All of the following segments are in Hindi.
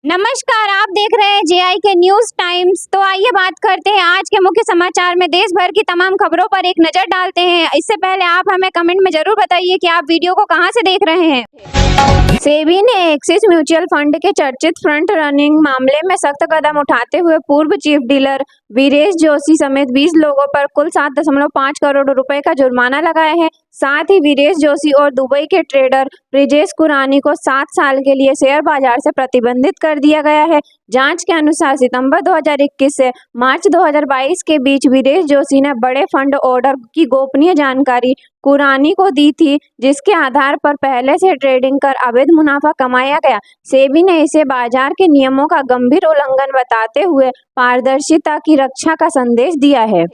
नमस्कार, आप देख रहे हैं जेआई के न्यूज टाइम्स। तो आइए बात करते हैं आज के मुख्य समाचार में। देश भर की तमाम खबरों पर एक नजर डालते हैं। इससे पहले आप हमें कमेंट में जरूर बताइए कि आप वीडियो को कहां से देख रहे हैं। सेबी ने एक्सिस म्यूचुअल फंड के चर्चित फ्रंट रनिंग मामले में सख्त कदम उठाते हुए पूर्व चीफ डीलर वीरेश जोशी समेत 20 लोगों पर कुल 7.5 करोड़ रुपए का जुर्माना लगाया है। साथ ही वीरेश जोशी और दुबई के ट्रेडर ब्रिजेश कुरानी को 7 साल के लिए शेयर बाजार से प्रतिबंधित कर दिया गया है। जांच के अनुसार सितंबर 2021 से मार्च 2022 के बीच वीरेश जोशी ने बड़े फंड ऑर्डर की गोपनीय जानकारी कुरानी को दी थी, जिसके आधार पर पहले से ट्रेडिंग कर अवैध मुनाफा कमाया गया। सेबी ने इसे बाजार के नियमों का गंभीर उल्लंघन बताते हुए पारदर्शिता की रक्षा का संदेश दिया है।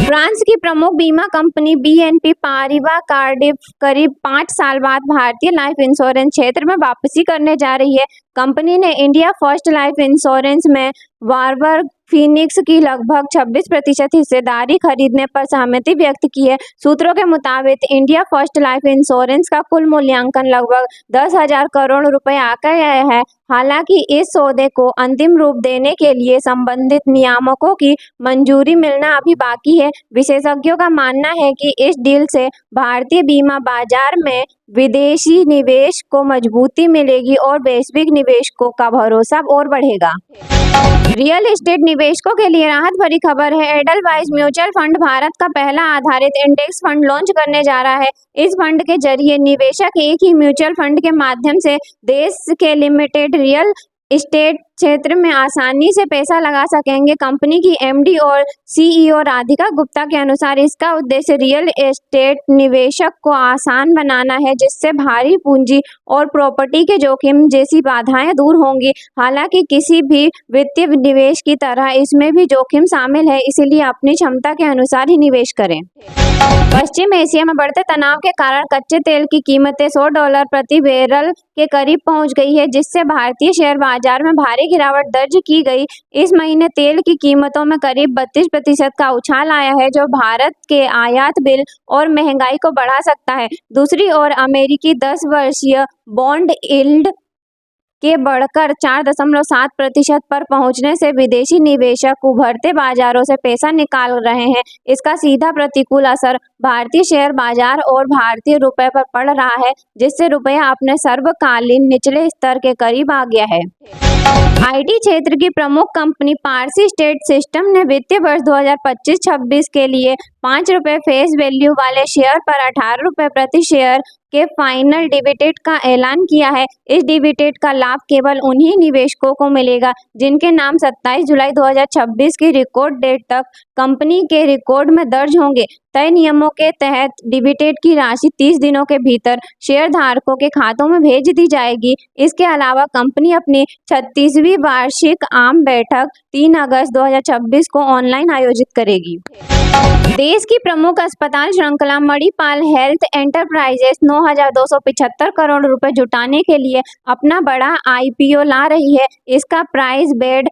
फ्रांस की प्रमुख बीमा कंपनी बीएनपी पारिवास कार्डिफ करीब 5 साल बाद भारतीय लाइफ इंश्योरेंस क्षेत्र में वापसी करने जा रही है। कंपनी ने इंडिया फर्स्ट लाइफ इंश्योरेंस में वारबर्ग फिनिक्स की लगभग 26% हिस्सेदारी खरीदने पर सहमति व्यक्त की है। सूत्रों के मुताबिक इंडिया फर्स्ट लाइफ इंश्योरेंस का कुल मूल्यांकन लगभग 10,000 करोड़ रुपए आंका गया है। हालांकि इस सौदे को अंतिम रूप देने के लिए संबंधित नियामकों की मंजूरी मिलना अभी बाकी है। विशेषज्ञों का मानना है कि इस डील से भारतीय बीमा बाजार में विदेशी निवेश को मजबूती मिलेगी और वैश्विक निवेशकों का भरोसा और बढ़ेगा। रियल एस्टेट निवेशकों के लिए राहत भरी खबर है। एडलवाइस म्यूचुअल फंड भारत का पहला आधारित इंडेक्स फंड लॉन्च करने जा रहा है। इस फंड के जरिए निवेशक एक ही म्यूचुअल फंड के माध्यम से देश के लिमिटेड रियल एस्टेट क्षेत्र में आसानी से पैसा लगा सकेंगे। कंपनी की एमडी और सीईओ राधिका गुप्ता के अनुसार इसका उद्देश्य रियल एस्टेट निवेशक को आसान बनाना है, जिससे भारी पूंजी और प्रॉपर्टी के जोखिम जैसी बाधाएं दूर होंगी। हालांकि किसी भी वित्तीय निवेश की तरह इसमें भी जोखिम शामिल है, इसीलिए अपनी क्षमता के अनुसार ही निवेश करें। पश्चिम एशिया में बढ़ते तनाव के कारण कच्चे तेल की कीमतें $100 प्रति बैरल के करीब पहुंच गई है, जिससे भारतीय शेयर बाजार में भारी गिरावट दर्ज की गई। इस महीने तेल की कीमतों में करीब 32% का उछाल आया है, जो भारत के आयात बिल और महंगाई को बढ़ा सकता है। दूसरी ओर अमेरिकी 10 वर्षीय बॉन्ड यील्ड के बढ़कर 4.7% पर पहुंचने से विदेशी निवेशक उभरते बाजारों से पैसा निकाल रहे हैं। इसका सीधा प्रतिकूल असर भारतीय शेयर बाजार और भारतीय रुपए पर पड़ रहा है, जिससे रुपया अपने सर्वकालीन निचले स्तर के करीब आ गया है। आईटी क्षेत्र की प्रमुख कंपनी पारसी स्टेट सिस्टम ने वित्तीय वर्ष 2025-26 के लिए ₹5 फेस वैल्यू वाले शेयर पर ₹18 प्रति शेयर के फाइनल डिविडेंड का ऐलान किया है। इस डिविडेंड का लाभ केवल उन्हीं निवेशकों को मिलेगा जिनके नाम 27 जुलाई 2026 की रिकॉर्ड डेट तक कंपनी के रिकॉर्ड में दर्ज होंगे। तय नियमों के तहत डिविडेंड की राशि 30 दिनों के भीतर शेयरधारकों के खातों में भेज दी जाएगी। इसके अलावा कंपनी अपनी 36वीं वार्षिक आम बैठक 3 अगस्त 2026 को ऑनलाइन आयोजित करेगी। देश की प्रमुख अस्पताल श्रृंखला मणिपाल हेल्थ एंटरप्राइजेस 9,275 करोड़ रुपए जुटाने के लिए अपना बड़ा आईपीओ ला रही है। इसका प्राइस बेड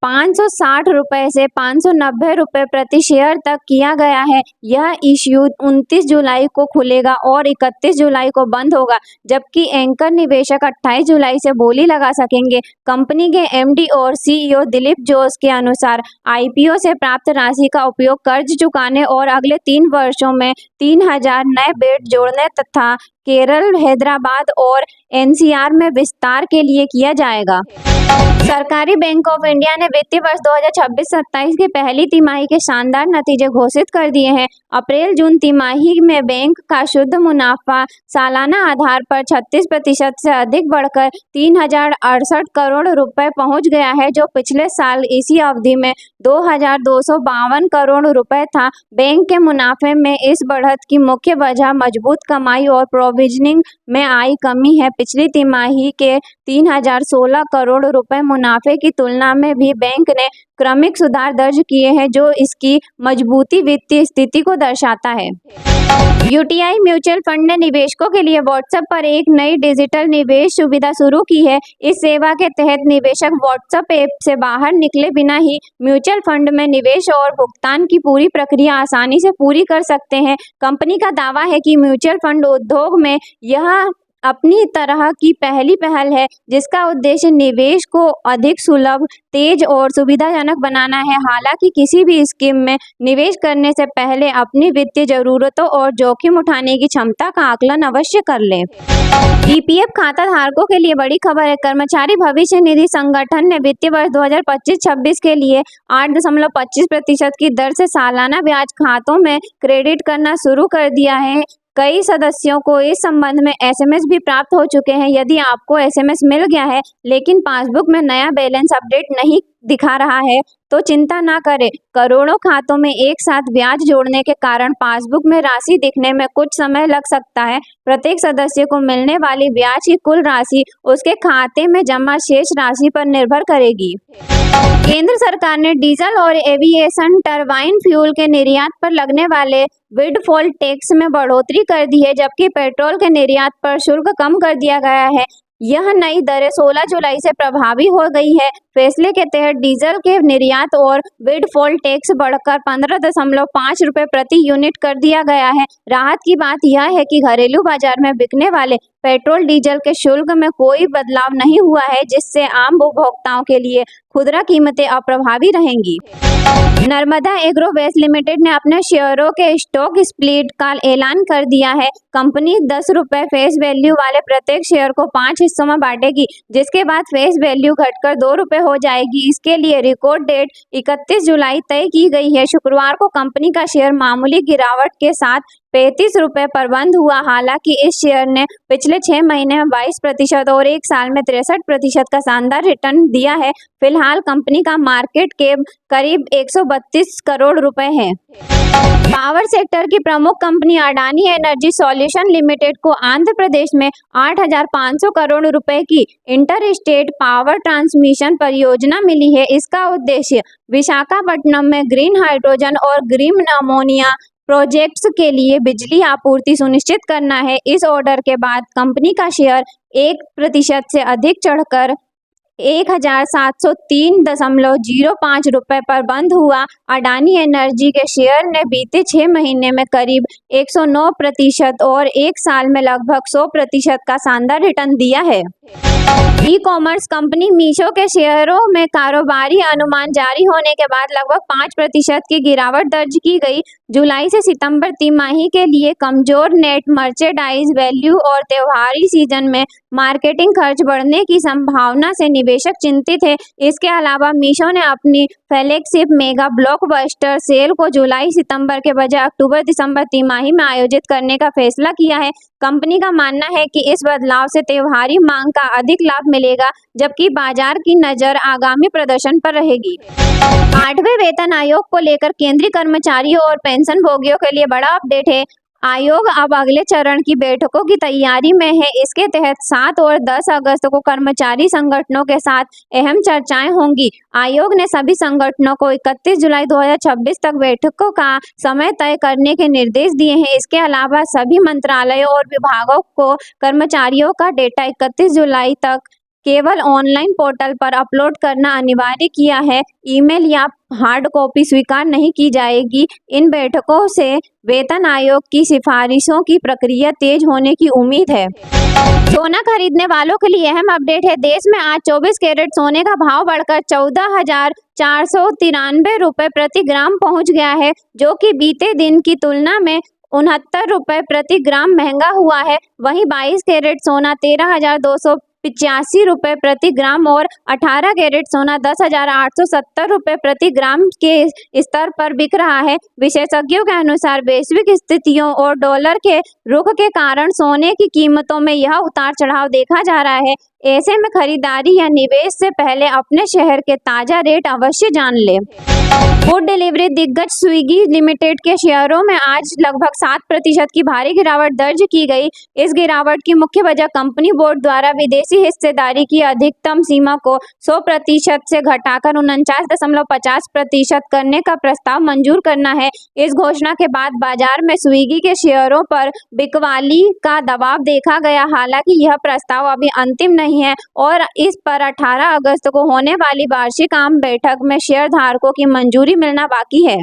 ₹560 से ₹590 प्रति शेयर तक किया गया है। यह इश्यू 29 जुलाई को खुलेगा और 31 जुलाई को बंद होगा, जबकि एंकर निवेशक 28 जुलाई से बोली लगा सकेंगे। कंपनी के एमडी और सीईओ दिलीप जोश के अनुसार आईपीओ से प्राप्त राशि का उपयोग कर्ज चुकाने और अगले 3 वर्षों में 3,000 नए बेड जोड़ने तथा केरल, हैदराबाद और एनसीआर में विस्तार के लिए किया जाएगा। सरकारी बैंक ऑफ इंडिया ने वित्तीय वर्ष 2026-27 की पहली तिमाही के शानदार नतीजे घोषित कर दिए हैं। अप्रैल-जून तिमाही में बैंक का शुद्ध मुनाफा सालाना आधार पर 36% से अधिक बढ़कर 3,068 करोड़ रुपए पहुंच गया है, जो पिछले साल इसी अवधि में 2,252 करोड़ रुपए था। बैंक के मुनाफे में इस बढ़त की मुख्य वजह मजबूत कमाई और प्रोविजनिंग में आई कमी है। पिछली तिमाही के 3,016 करोड़ रुपए मुनाफे की तुलना में भी बैंक ने क्रमिक सुधार दर्ज किए हैं, जो इसकी मजबूती वित्तीय स्थिति को दर्शाता है। यूटीआई म्यूचुअल फंड ने निवेशकों के लिए व्हाट्सएप पर एक नई डिजिटल निवेश सुविधा शुरू की है। इस सेवा के तहत निवेशक व्हाट्सएप ऐप से बाहर निकले बिना ही म्यूचुअल फंड में निवेश और भुगतान की पूरी प्रक्रिया आसानी से पूरी कर सकते हैं। कंपनी का दावा है कि म्यूचुअल फंड उद्योग में यह अपनी तरह की पहली पहल है जिसका उद्देश्य निवेश को अधिक सुलभ, तेज और सुविधाजनक बनाना है। हालांकि किसी भी स्कीम में निवेश करने से पहले अपनी वित्तीय जरूरतों और जोखिम उठाने की क्षमता का आकलन अवश्य कर लें। ईपीएफ खाता धारकों के लिए बड़ी खबर है। कर्मचारी भविष्य निधि संगठन ने वित्तीय वर्ष 2025-26 के लिए 8.25% की दर से सालाना ब्याज खातों में क्रेडिट करना शुरू कर दिया है। कई सदस्यों को इस संबंध में एसएमएस भी प्राप्त हो चुके हैं। यदि आपको एसएमएस मिल गया है लेकिन पासबुक में नया बैलेंस अपडेट नहीं दिखा रहा है तो चिंता ना करें। करोड़ों खातों में एक साथ ब्याज जोड़ने के कारण पासबुक में राशि दिखने में कुछ समय लग सकता है। प्रत्येक सदस्य को मिलने वाली ब्याज की कुल राशि उसके खाते में जमा शेष राशि पर निर्भर करेगी। केंद्र सरकार ने डीजल और एविएशन टरबाइन फ्यूल के निर्यात पर लगने वाले विंडफॉल टैक्स में बढ़ोतरी कर दी है, जबकि पेट्रोल के निर्यात पर शुल्क कम कर दिया गया है। यह नई दरें 16 जुलाई से प्रभावी हो गई है। फैसले के तहत डीजल के निर्यात और विंडफॉल टैक्स बढ़कर 15.5 रुपये प्रति यूनिट कर दिया गया है। राहत की बात यह है कि घरेलू बाजार में बिकने वाले पेट्रोल डीजल के शुल्क में कोई बदलाव नहीं हुआ है, जिससे आम उपभोक्ताओं के लिए खुदरा कीमतें अप्रभावी रहेंगी। नर्मदा एग्रोवेस्ट लिमिटेड ने अपने शेयरों के स्टॉक स्प्लिट का ऐलान कर दिया है। कंपनी 10 रुपये फेस वैल्यू वाले प्रत्येक शेयर को 5 हिस्सों में बांटेगी, जिसके बाद फेस वैल्यू घटकर 2 रुपये हो जाएगी। इसके लिए रिकॉर्ड डेट 31 जुलाई तय की गई है। शुक्रवार को कंपनी का शेयर मामूली गिरावट के साथ 35 रुपये पर बंद हुआ। हालांकि इस शेयर ने पिछले 6 महीने में 22% और एक साल में 63% का शानदार रिटर्न दिया है। फिलहाल कंपनी का मार्केट कैप करीब 132 करोड़ रुपए है। पावर सेक्टर की प्रमुख company Adani energy solution limited को आंध्र प्रदेश में 8,500 करोड़ रुपए की इंटर स्टेट पावर ट्रांसमिशन परियोजना मिली है। इसका उद्देश्य विशाखापट्टनम में ग्रीन हाइड्रोजन और ग्रीन अमोनिया प्रोजेक्ट्स के लिए बिजली आपूर्ति सुनिश्चित करना है। इस ऑर्डर के बाद कंपनी का शेयर 1% से अधिक चढ़कर 1,703.05 रुपये पर बंद हुआ। अडानी एनर्जी के शेयर ने बीते 6 महीने में करीब 109% और एक साल में लगभग 100% का शानदार रिटर्न दिया है। ई कॉमर्स कंपनी मीशो के शेयरों में कारोबारी अनुमान जारी होने के बाद लगभग 5% की गिरावट दर्ज की गई। जुलाई से सितंबर तिमाही के लिए कमजोर नेट मर्चेंडाइज वैल्यू और त्योहारी सीजन में मार्केटिंग खर्च बढ़ने की संभावना से निवेशक चिंतित है। इसके अलावा मीशो ने अपनी फ्लैगशिप मेगा ब्लॉकबस्टर सेल को जुलाई सितंबर के बजाय अक्टूबर दिसंबर तिमाही में आयोजित करने का फैसला किया है। कंपनी का मानना है कि इस बदलाव से त्योहारी मांग का अधिक लाभ मिलेगा, जबकि बाजार की नजर आगामी प्रदर्शन पर रहेगी। 8वें वेतन आयोग को लेकर केंद्रीय कर्मचारियों और पेंशन भोगियों के लिए बड़ा अपडेट है। आयोग अब अगले चरण की बैठकों की तैयारी में है। इसके तहत 7 और 10 अगस्त को कर्मचारी संगठनों के साथ अहम चर्चाएं होंगी। आयोग ने सभी संगठनों को 31 जुलाई 2026 तक बैठकों का समय तय करने के निर्देश दिए हैं। इसके अलावा सभी मंत्रालयों और विभागों को कर्मचारियों का डेटा 31 जुलाई तक केवल ऑनलाइन पोर्टल पर अपलोड करना अनिवार्य किया है। ईमेल या हार्ड कॉपी स्वीकार नहीं की जाएगी। इन बैठकों से वेतन आयोग की सिफारिशों की प्रक्रिया तेज होने की उम्मीद है। सोना खरीदने वालों के लिए अहम अपडेट है। देश में आज 24 कैरेट सोने का भाव बढ़कर 14,493 रुपये प्रति ग्राम पहुंच गया है, जो कि बीते दिन की तुलना में 69 रुपये प्रति ग्राम महंगा हुआ है। वहीं 22 कैरेट सोना 13,285 रुपये प्रति ग्राम और 18 कैरेट सोना 10,870 रुपये प्रति ग्राम के स्तर पर बिक रहा है। विशेषज्ञों के अनुसार वैश्विक स्थितियों और डॉलर के रुख के कारण सोने की कीमतों में यह उतार चढ़ाव देखा जा रहा है। ऐसे में खरीदारी या निवेश से पहले अपने शहर के ताजा रेट अवश्य जान लें। फूड डिलीवरी दिग्गज स्विगी लिमिटेड के शेयरों में आज लगभग 7% की भारी गिरावट दर्ज की गई। इस गिरावट की मुख्य वजह कंपनी बोर्ड द्वारा विदेशी हिस्सेदारी की अधिकतम सीमा को 100% से घटाकर 49.50% करने का प्रस्ताव मंजूर करना है। इस घोषणा के बाद बाजार में स्विगी के शेयरों पर बिकवाली का दबाव देखा गया। हालांकि यह प्रस्ताव अभी अंतिम नहीं है और इस पर 18 अगस्त को होने वाली वार्षिक आम बैठक में शेयर धारकों की मंजूरी मिलना बाकी है।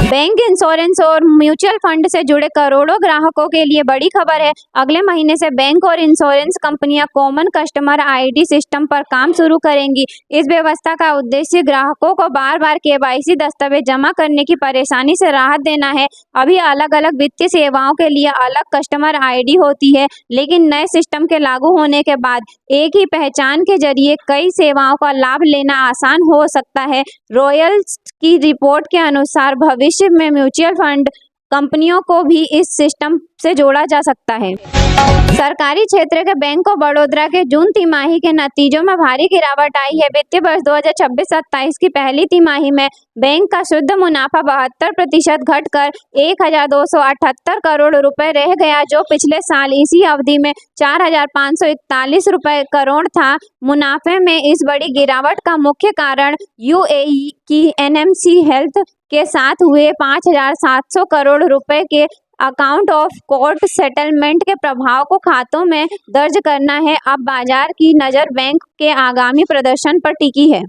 बैंक, इंश्योरेंस और म्यूचुअल फंड से जुड़े करोड़ों ग्राहकों के लिए बड़ी खबर है। अगले महीने से बैंक और इंश्योरेंस कंपनियां कॉमन कस्टमर आईडी सिस्टम पर काम शुरू करेंगी। इस व्यवस्था का उद्देश्य ग्राहकों को बार-बार केवाईसी दस्तावेज जमा करने की परेशानी से राहत देना है। अभी अलग-अलग वित्तीय सेवाओं के लिए अलग कस्टमर आईडी होती है, लेकिन नए सिस्टम के लागू होने के बाद एक ही पहचान के जरिए कई सेवाओं का लाभ लेना आसान हो सकता है। रॉयल्स की रिपोर्ट के अनुसार भविष्य में म्यूचुअल फंड कंपनियों को भी इस सिस्टम से जोड़ा जा सकता है। सरकारी क्षेत्र के बैंक ऑफ बड़ौदा के जून तिमाही के नतीजों में भारी गिरावट आई है। वित्तीय वर्ष 2026-27 की पहली तिमाही में बैंक का शुद्ध मुनाफा 72% घटकर 1,278 करोड़ रुपए रह गया, जो पिछले साल इसी अवधि में 4,541 रुपए करोड़ था। मुनाफे में इस बड़ी गिरावट का मुख्य कारण यूएई की एनएमसी हेल्थ के साथ हुए 5,700 करोड़ रुपए के अकाउंट ऑफ कोर्ट सेटलमेंट के प्रभाव को खातों में दर्ज करना है। अब बाजार की नज़र बैंक के आगामी प्रदर्शन पर टिकी है।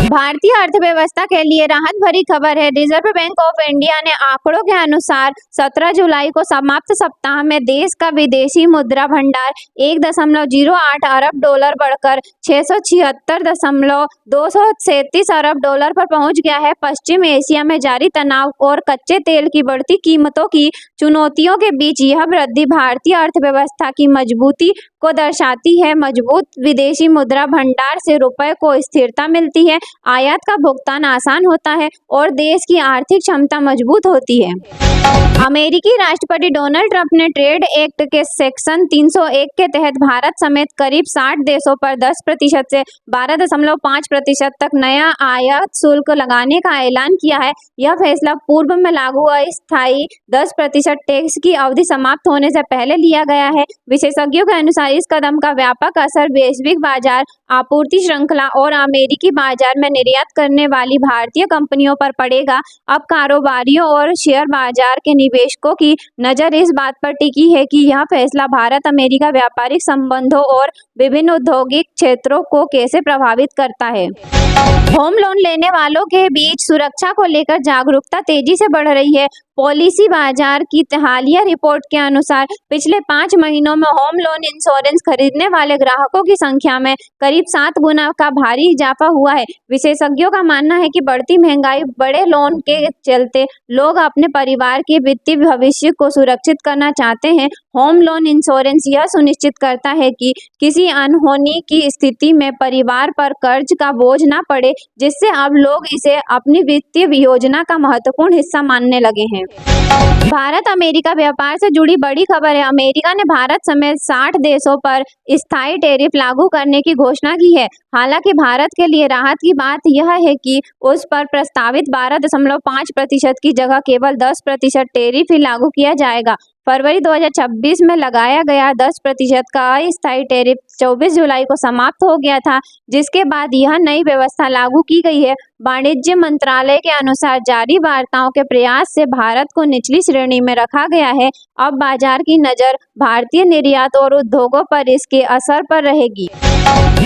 भारतीय अर्थव्यवस्था के लिए राहत भरी खबर है। रिजर्व बैंक ऑफ इंडिया ने आंकड़ों के अनुसार 17 जुलाई को समाप्त सप्ताह में देश का विदेशी मुद्रा भंडार 1.08 अरब डॉलर बढ़कर 676.237 अरब डॉलर पर पहुंच गया है। पश्चिम एशिया में जारी तनाव और कच्चे तेल की बढ़ती कीमतों की चुनौतियों के बीच यह वृद्धि भारतीय अर्थव्यवस्था की मजबूती को दर्शाती है। मजबूत विदेशी मुद्रा भंडार से रुपए को स्थिरता मिलती है, आयात का भुगतान आसान होता है और देश की आर्थिक क्षमता मजबूत होती है। अमेरिकी राष्ट्रपति डोनाल्ड ट्रंप ने ट्रेड एक्ट के सेक्शन 301 के तहत भारत समेत करीब 60 देशों पर 10% से 12.5% तक नया आयात शुल्क लगाने का ऐलान किया है। यह फैसला पूर्व में लागू अस्थायी 10% टैक्स की अवधि समाप्त होने से पहले लिया गया है। विशेषज्ञों के अनुसार इस कदम का व्यापक असर वैश्विक बाजार, आपूर्ति श्रृंखला और अमेरिकी बाजार में निर्यात करने वाली भारतीय कंपनियों पर पड़ेगा। अब कारोबारियों और शेयर बाजार के निवेशकों की नज़र इस बात पर टिकी है कि यह फैसला भारत अमेरिका व्यापारिक संबंधों और विभिन्न औद्योगिक क्षेत्रों को कैसे प्रभावित करता है। होम लोन लेने वालों के बीच सुरक्षा को लेकर जागरूकता तेजी से बढ़ रही है। पॉलिसी बाजार की हालिया रिपोर्ट के अनुसार पिछले 5 महीनों में होम लोन इंश्योरेंस खरीदने वाले ग्राहकों की संख्या में करीब 7 गुना का भारी इजाफा हुआ है। विशेषज्ञों का मानना है कि बढ़ती महंगाई, बड़े लोन के चलते लोग अपने परिवार के वित्तीय भविष्य को सुरक्षित करना चाहते हैं। होम लोन इंश्योरेंस यह सुनिश्चित करता है कि किसी अनहोनी की स्थिति में परिवार पर कर्ज का बोझ न पड़े, जिससे अब लोग इसे अपनी वित्तीय योजना का महत्वपूर्ण हिस्सा मानने लगे हैं। भारत अमेरिका व्यापार से जुड़ी बड़ी खबर है। अमेरिका ने भारत समेत 60 देशों पर स्थायी टैरिफ लागू करने की घोषणा की है। हालांकि भारत के लिए राहत की बात यह है कि उस पर प्रस्तावित 12.5% की जगह केवल 10% टैरिफ ही लागू किया जाएगा। फरवरी 2026 में लगाया गया 10% का अस्थायी टैरिफ 24 जुलाई को समाप्त हो गया था, जिसके बाद यह नई व्यवस्था लागू की गई है। वाणिज्य मंत्रालय के अनुसार जारी वार्ताओं के प्रयास से भारत को निचली श्रेणी में रखा गया है। अब बाजार की नज़र भारतीय निर्यात और उद्योगों पर इसके असर पर रहेगी।